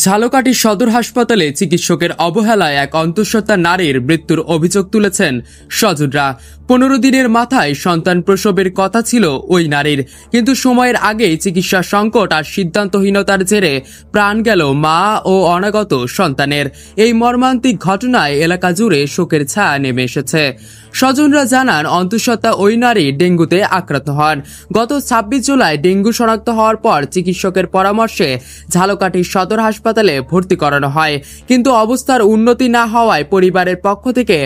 ঝালকাঠি সদর হাসপাতালে চিকিৎসকের অবহেলায় এক অন্তঃসত্ত্বা নারীর মৃত্যুর অভিযোগ তুলেছেন স্বজনরা। 15 দিনের মাথায় সন্তান প্রসবের কথা ছিল ওই নারীর, কিন্তু সময়ের আগেই চিকিৎসা সংকট আর সিদ্ধান্তহীনতার জেরে প্রাণ গেল মা ও অনাগত সন্তানের। এই মর্মান্তিক ঘটনায় এলাকা জুড়ে শোকের ছায়া নেমে এসেছে। স্বজনরা জানান, অন্তঃসত্ত্বা ওই নারী ডেঙ্গুতে আক্রান্ত হন। গত 26 জুলাই ডেঙ্গু শনাক্ত হওয়ার পর চিকিৎসকের পরামর্শে ঝালকাঠি সদর হাসপাতালে ভর্তি করানো হয়, কিন্তু অবস্থার উন্নতি না হওয়ায় পরিবারের পক্ষ থেকে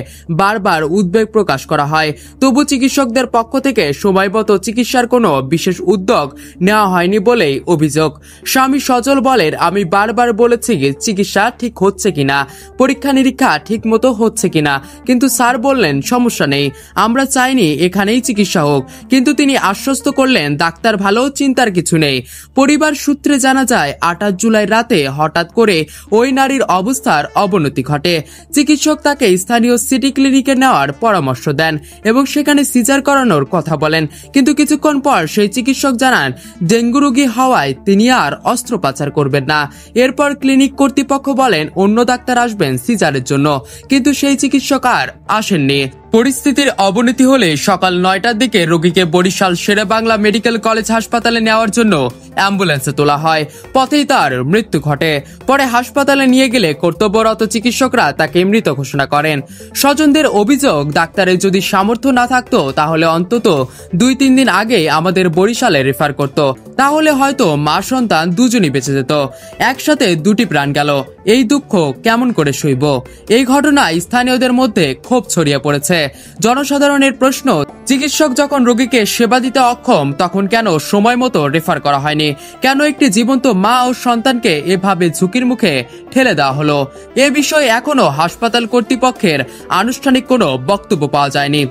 বারবার উদ্বেগ প্রকাশ করা হয়। তবু চিকিৎসকদের পক্ষ থেকে সময়মতো চিকিৎসার কোনো বিশেষ উদ্যোগ নেওয়া হয়নি বলেই অভিযোগ। স্বামী সজল বলেন, আমি বারবার বলেছি চিকিৎসা ঠিক হচ্ছে কিনা, পরীক্ষা নিরীক্ষা ঠিক মতো হচ্ছে কিনা, কিন্তু স্যার বললেন সমস্যা নেই, আমরা চাইনি এখানেই চিকিৎসা হোক। কিন্তু তিনি আশ্বস্ত করলেন ডাক্তার ভালো, চিন্তার কিছু নেই। পরিবার সূত্রে জানা যায় 28 জুলাই রাতে হঠাৎ করে ওই নারীর অবস্থার অবনতি ঘটে। চিকিৎসক তাকে স্থানীয় সিটি ক্লিনিকে নেওয়ার পরামর্শ দেন এবং সেখানে সিজার করানোর কথা বলেন, কিন্তু কিছুক্ষণ পর সেই চিকিৎসক জানান ডেঙ্গু রোগী হওয়ায় তিনি আর অস্ত্রোপচার করবেন না। এরপর ক্লিনিক কর্তৃপক্ষ বলেন অন্য ডাক্তার আসবেন সিজারের জন্য, কিন্তু সেই চিকিৎসক আর আসেননি। পরিস্থিতির অবনতি হলে সকাল 9টার দিকে রোগীকে বরিশাল শেরেবাংলা মেডিকেল কলেজ হাসপাতালে নেওয়ার জন্য অ্যাম্বুলেন্সে তোলা হয়। পথেই তার মৃত্যু ঘটে। পরে হাসপাতালে নিয়ে গেলে কর্তব্যরত চিকিৎসকরা তাকে মৃত ঘোষণা করেন। স্বজনদের অভিযোগ, ডাক্তারের যদি সামর্থ্য না থাকতো তাহলে অন্তত 2-3 দিন আগে আমাদের বরিশালে রেফার করত, তাহলে হয়তো মা সন্তান দুজনই বেঁচে যেত। একসাথে 2টি প্রাণ গেল, এই দুঃখ কেমন করে সইব? এই ঘটনায় স্থানীয়দের মধ্যে ক্ষোভ ছড়িয়ে পড়েছে। জনসাধারণের প্রশ্ন, চিকিৎসক যখন রোগীকে সেবা দিতে অক্ষম তখন কেন সময় মতো রেফার করা হয়নি? কেন একটি জীবন্ত মা ও সন্তানকে এভাবে ঝুঁকির মুখে ঠেলে দেওয়া হলো? এ বিষয়ে এখনো হাসপাতাল কর্তৃপক্ষের আনুষ্ঠানিক কোনো বক্তব্য পাওয়া যায়নি।